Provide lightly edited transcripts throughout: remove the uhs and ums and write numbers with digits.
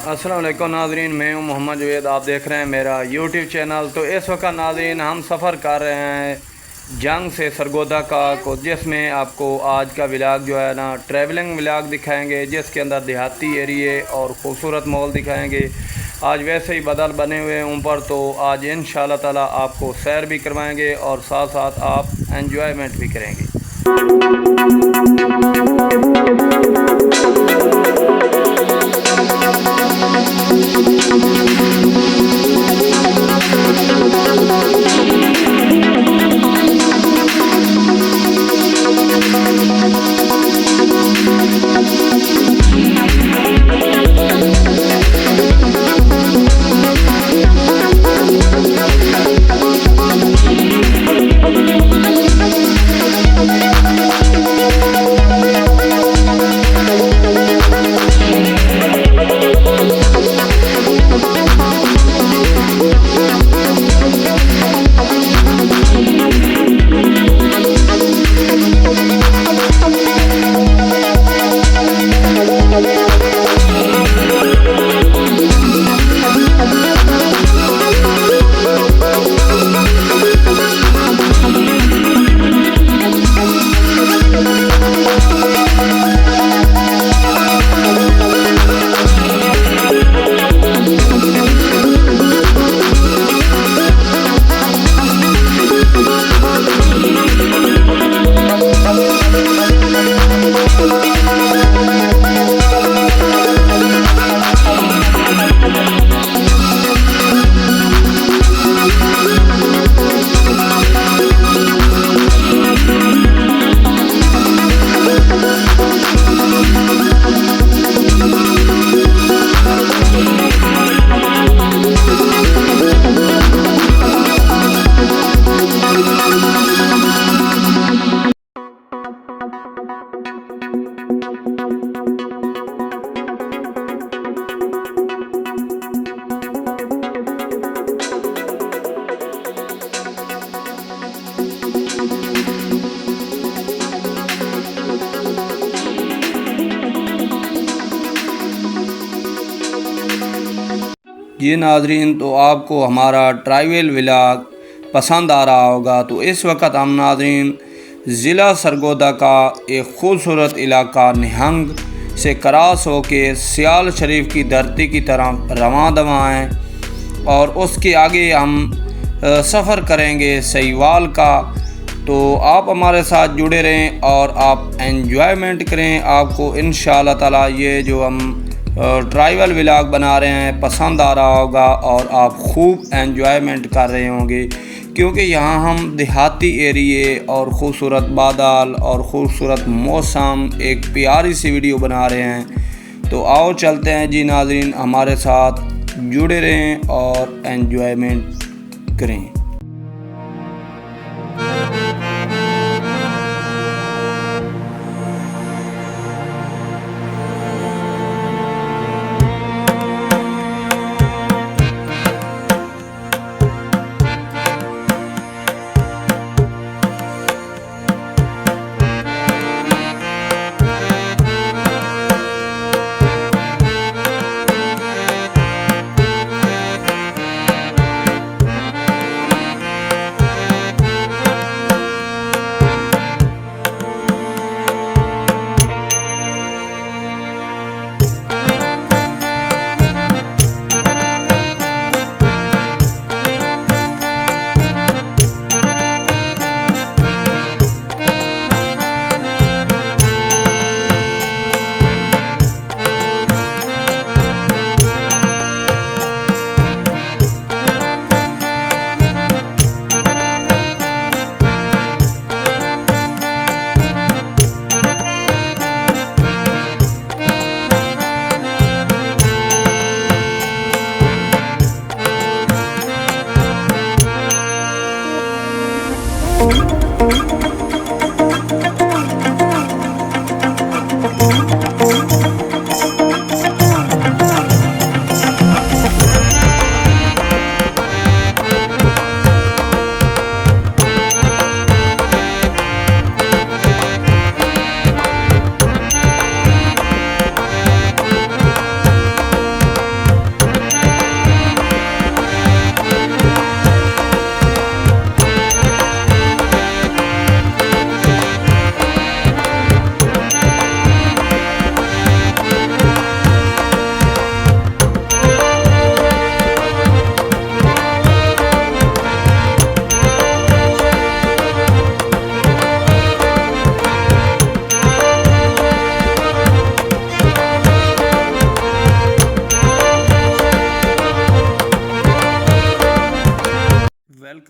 अस्सलाम वालेकुम नाज़रीन, मैं हूं मोहम्मद जवेद। आप देख रहे हैं मेरा यूट्यूब चैनल। तो इस वक्त नाज़रीन हम सफ़र कर रहे हैं जंग से सरगोदा का को, जिसमें आपको आज का व्लॉग जो है ना ट्रैवलिंग व्लॉग दिखाएंगे, जिसके अंदर देहाती एरिए और ख़ूबसूरत मॉल दिखाएंगे। आज वैसे ही बदल बने हुए हैं ऊपर, तो आज इंशाअल्लाह ताला आपको सैर भी करवाएंगे और साथ साथ आप एंजॉयमेंट भी करेंगे। जी नाज़रीन, तो आपको हमारा ट्रैवल व्लॉग पसंद आ रहा होगा। तो इस वक्त हम नाज़रीन ज़िला सरगोदा का एक ख़ूबसूरत इलाका निहंग से क्रॉस होके सियाल शरीफ की धरती की तरफ रवां दवा हैं और उसके आगे हम सफ़र करेंगे सहीवाल का। तो आप हमारे साथ जुड़े रहें और आप एंजॉयमेंट करें। आपको इंशाअल्लाह ताला ये जो हम ट्रैवल व्लॉग बना रहे हैं पसंद आ रहा होगा और आप खूब एंजॉयमेंट कर रहे होंगे, क्योंकि यहाँ हम देहाती एरिए और ख़ूबसूरत बादल और ख़ूबसूरत मौसम एक प्यारी सी वीडियो बना रहे हैं। तो आओ चलते हैं जी नाज़रीन, हमारे साथ जुड़े रहें और एंजॉयमेंट करें।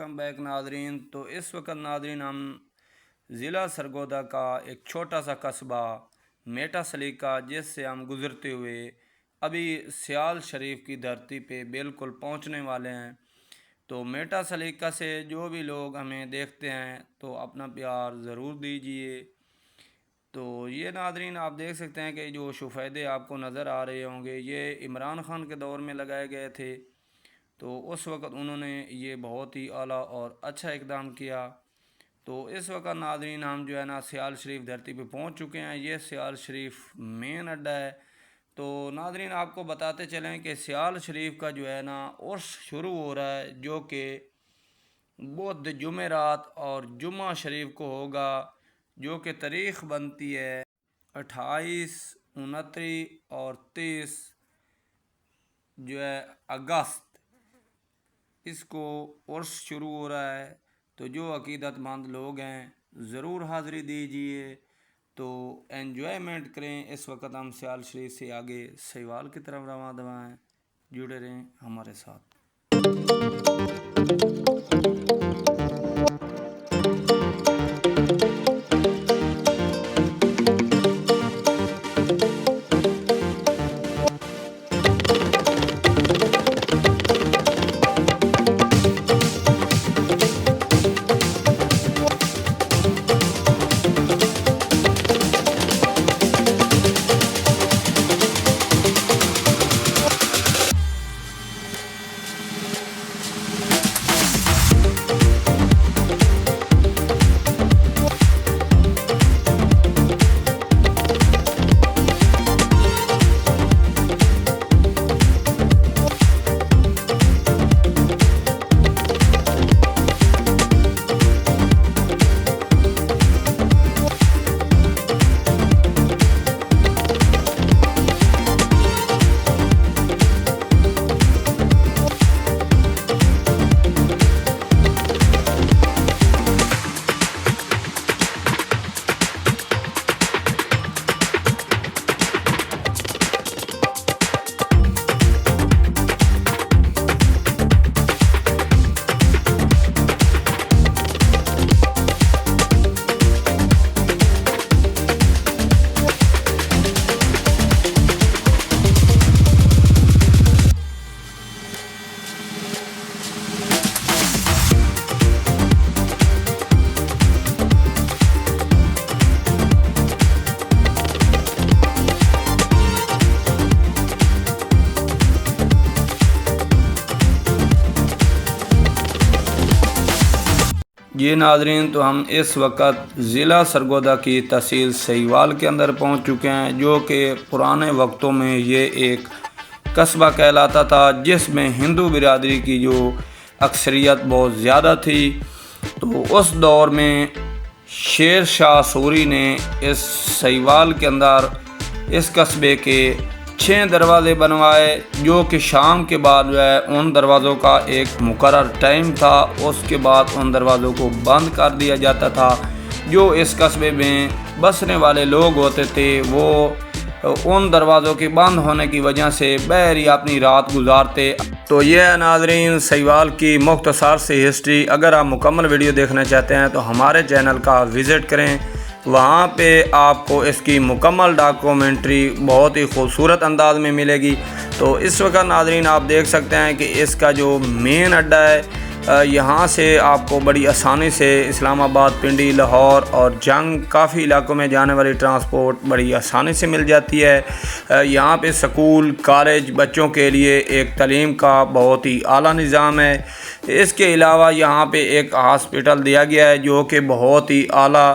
वेलकम बैक नाजरीन। तो इस वक्त नाजरीन हम ज़िला सरगोदा का एक छोटा सा कस्बा मेटा सलीका जिससे हम गुज़रते हुए अभी सियाल शरीफ की धरती पे बिल्कुल पहुंचने वाले हैं। तो मेटा सलीका से जो भी लोग हमें देखते हैं तो अपना प्यार ज़रूर दीजिए। तो ये नाजरीन आप देख सकते हैं कि जो शुफैदे आपको नज़र आ रहे होंगे ये इमरान ख़ान के दौर में लगाए गए थे। तो उस वक़्त उन्होंने ये बहुत ही आला और अच्छा इक़दाम किया। तो इस वक्त नाजरीन हम जो है ना सियाल शरीफ धरती पे पहुंच चुके हैं। ये सियाल शरीफ मेन अड्डा है। तो नाजरीन आपको बताते चलें कि सियाल शरीफ का जो है ना उर्स शुरू हो रहा है जो कि बुध जुमेरात और जुम्मा शरीफ को होगा, जो कि तारीख़ बनती है 28, 29 और 30 जो है अगस्त, इसको उर्स शुरू हो रहा है। तो जो अकीदतमंद लोग हैं ज़रूर हाज़िरी दीजिए। तो एन्जॉयमेंट करें। इस वक्त हम सियाल शरीफ से आगे सहीवाल की तरफ रवाना हैं। जुड़े रहें हमारे साथ। ये नाजरीन तो हम इस वक्त ज़िला सरगोदा की तहसील सहीवाल के अंदर पहुंच चुके हैं, जो कि पुराने वक्तों में ये एक कस्बा कहलाता था जिसमें हिंदू बिरादरी की जो अक्सरियत बहुत ज़्यादा थी। तो उस दौर में शेर शाह सूरी ने इस सहीवाल के अंदर इस कस्बे के 6 दरवाज़े बनवाए, जो कि शाम के बाद जो है उन दरवाज़ों का एक मुकर्रर टाइम था, उसके बाद उन दरवाज़ों को बंद कर दिया जाता था। जो इस कस्बे में बसने वाले लोग होते थे वो उन दरवाज़ों के बंद होने की वजह से बहरी अपनी रात गुजारते। तो यह नाजरीन सहीवाल की मुख्तसर सी हिस्ट्री। अगर आप मुकम्मल वीडियो देखना चाहते हैं तो हमारे चैनल का विज़िट करें, वहाँ पे आपको इसकी मुकम्मल डॉक्यूमेंट्री बहुत ही खूबसूरत अंदाज में मिलेगी। तो इस वक्त नाजरीन आप देख सकते हैं कि इसका जो मेन अड्डा है यहाँ से आपको बड़ी आसानी से इस्लामाबाद, पिंडी, लाहौर और जंग काफ़ी इलाकों में जाने वाली ट्रांसपोर्ट बड़ी आसानी से मिल जाती है। यहाँ पे स्कूल, कॉलेज, बच्चों के लिए एक तालीम का बहुत ही आला निज़ाम है। इसके अलावा यहाँ पे एक हॉस्पिटल दिया गया है जो कि बहुत ही आला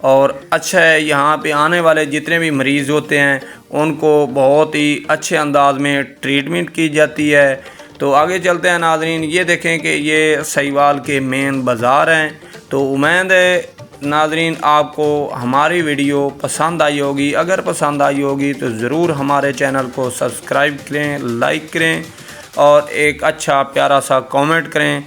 और अच्छा है। यहाँ पे आने वाले जितने भी मरीज़ होते हैं उनको बहुत ही अच्छे अंदाज में ट्रीटमेंट की जाती है। तो आगे चलते हैं नाजरीन। ये देखें कि ये सहीवाल के मेन बाज़ार हैं। तो उम्मीद है नाजरीन आपको हमारी वीडियो पसंद आई होगी। अगर पसंद आई होगी तो ज़रूर हमारे चैनल को सब्सक्राइब करें, लाइक करें और एक अच्छा प्यारा सा कमेंट करें।